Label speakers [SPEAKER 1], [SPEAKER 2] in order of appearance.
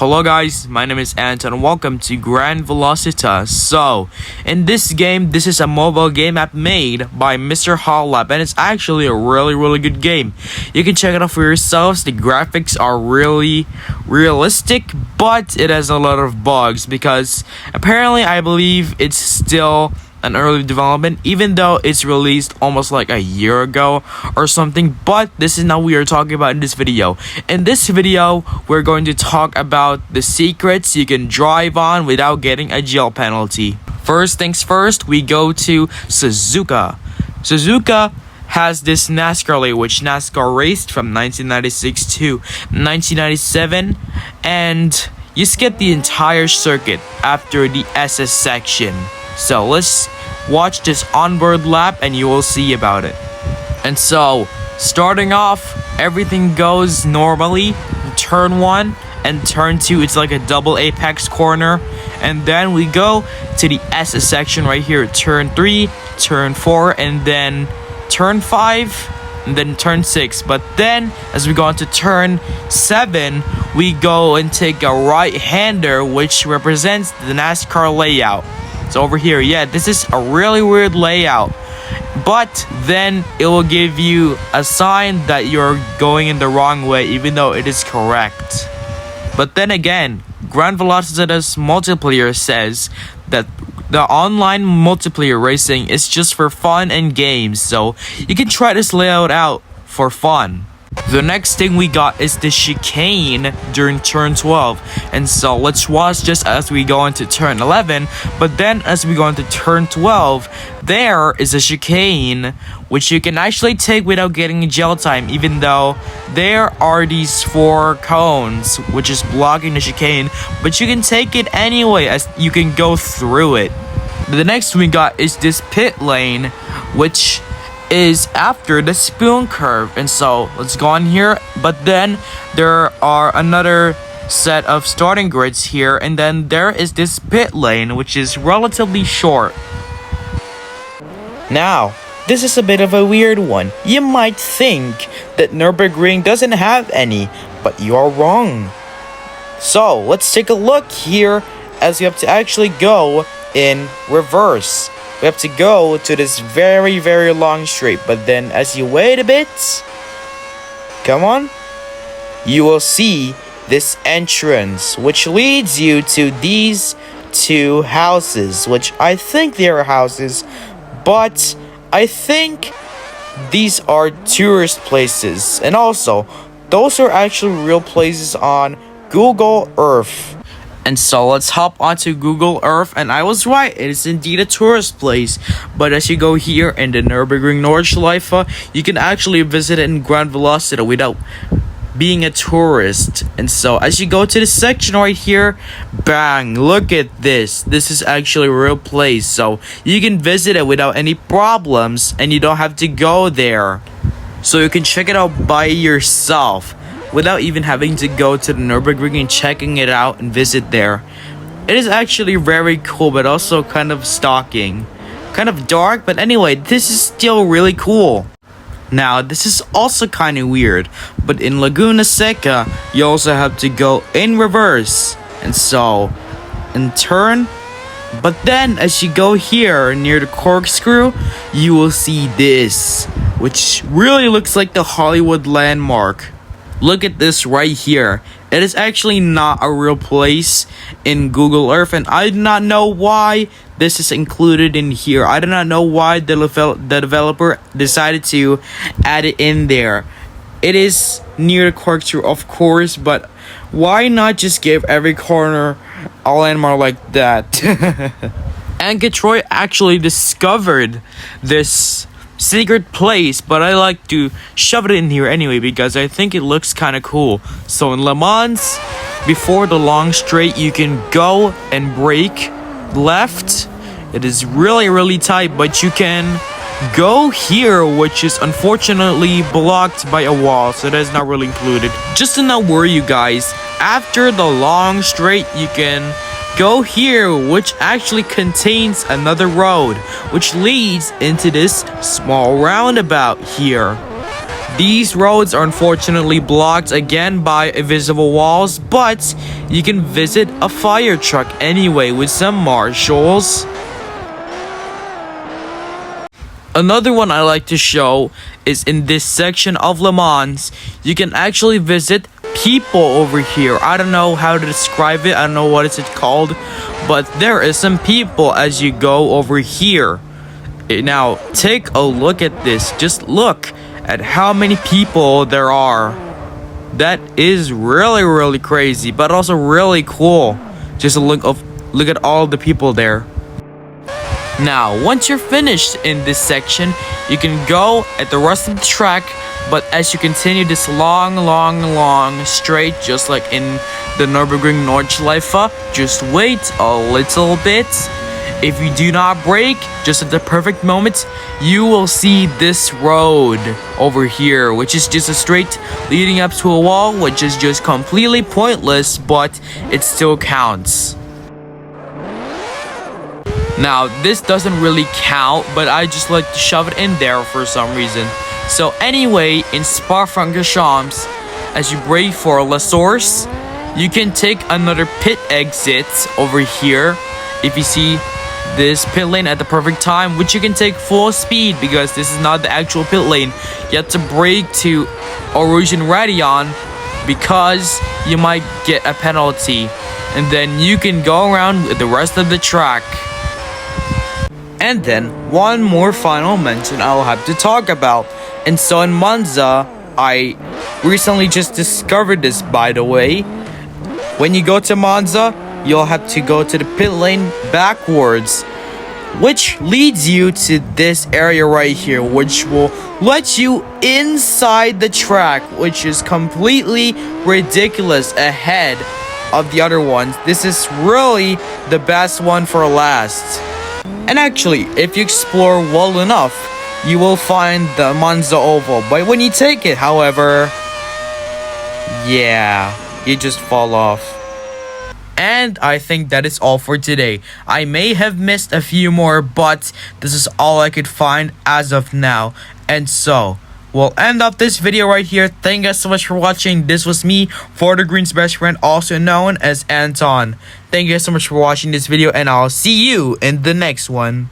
[SPEAKER 1] Hello guys, my name is Anton and welcome to Gran Velocita. So, in this game, this is a mobile game app made by Mr. Hollab and it's actually a really good game. You can check it out for yourselves. The graphics are really realistic, but it has a lot of bugs because apparently I believe it's still an early development, even though it's released almost like a year ago or something. But this is not what we are talking about in this video. In this video, we're going to talk about the secrets you can drive on without getting a jail penalty. First things first, we go to Suzuka. Suzuka has this NASCAR lane, which NASCAR raced from 1996 to 1997, and you skip the entire circuit after the SS section. So let's watch this onboard lap and you will see about it. And so, starting off, everything goes normally. Turn 1 and turn 2, it's like a double apex corner. And then we go to the S section right here. Turn 3, turn 4, and then turn 5, and then turn 6. But then, as we go on to turn 7, we go and take a right-hander, which represents the NASCAR layout. So over here, yeah, this is a really weird layout, but then it will give you a sign that you're going in the wrong way, even though it is correct. But then again, Gran Velocita's multiplayer says that the online multiplayer racing is just for fun and games, so you can try this layout out for fun. The next thing we got is the chicane during turn 12, and so let's watch just as we go into turn 11. But then as we go into turn 12, there is a chicane which you can actually take without getting jail time, even though there are these 4 cones which is blocking the chicane, but you can take it anyway as you can go through it. The next we got is this pit lane, which is after the spoon curve, and so let's go on here. But then there are another set of starting grids here, and then there is this pit lane which is relatively short. Now this is a bit of a weird one. You might think that Nürburgring doesn't have any, but you are wrong. So let's take a look here as you have to actually go in reverse. We have to go to this very long straight, but then as you wait a bit, come on, you will see this entrance which leads you to these 2 houses, which I think they are houses, but I think these are tourist places, and also those are actually real places on Google Earth. And so let's hop onto Google Earth, and I was right, it is indeed a tourist place. But as you go here in the Nürburgring Nordschleife, you can actually visit it in Gran Velocita without being a tourist. And so as you go to this section right here, bang, look at this. This is actually a real place, so you can visit it without any problems and you don't have to go there. So you can check it out by yourself without even having to go to the Nürburgring and checking it out and visit there. It is actually very cool, but also kind of stalking. Kind of dark, but anyway, this is still really cool. Now, this is also kind of weird, but in Laguna Seca, you also have to go in reverse. And so, and turn. But then, as you go here near the corkscrew, you will see this, which really looks like the Hollywood landmark. Look at this right here. It is actually not a real place in Google Earth, and I do not know why this is included in here. I do not know why the developer decided to add it in there. It is near the corkscrew, of course, but why not just give every corner a landmark like that? And Troy actually discovered this secret place, but I like to shove it in here anyway because I think it looks kind of cool. So in Le Mans, before the long straight, you can go and brake left. It is really tight, but you can go here, which is unfortunately blocked by a wall, so that is not really included. Just to not worry you guys, after the long straight, you can go here, which actually contains another road which leads into this small roundabout here. These roads are unfortunately blocked again by invisible walls, but you can visit a fire truck anyway with some marshals. Another one I like to show is in this section of Le Mans. You can actually visit people over here. I don't know how to describe it. I don't know what is it called, but there is some people as you go over here. Now, take a look at this. Just look at how many people there are. That is really crazy, but also really cool. Just look at all the people there. Now, once you're finished in this section, you can go at the rest of the track, but as you continue this long straight, just like in the Nürburgring Nordschleife, just wait a little bit. If you do not brake, just at the perfect moment, you will see this road over here, which is just a straight leading up to a wall, which is just completely pointless, but it still counts. Now, this doesn't really count, but I just like to shove it in there for some reason. So anyway, in Spa-Francorchamps, as you brake for La Source, you can take another pit exit over here. If you see this pit lane at the perfect time, which you can take full speed because this is not the actual pit lane. You have to brake to Rouge and Raidillon because you might get a penalty. And then you can go around with the rest of the track. And then, one more final mention I'll have to talk about. And so in Monza, I recently just discovered this, by the way. When you go to Monza, you'll have to go to the pit lane backwards, which leads you to this area right here, which will let you inside the track, which is completely ridiculous ahead of the other ones. This is really the best one for last. And actually, if you explore well enough, you will find the Monza Oval. But when you take it, however, yeah, you just fall off. And I think that is all for today. I may have missed a few more, but this is all I could find as of now. And so, we'll end up this video right here. Thank you guys so much for watching. This was me, Florida Green's best friend, also known as Anton. Thank you guys so much for watching this video, and I'll see you in the next one.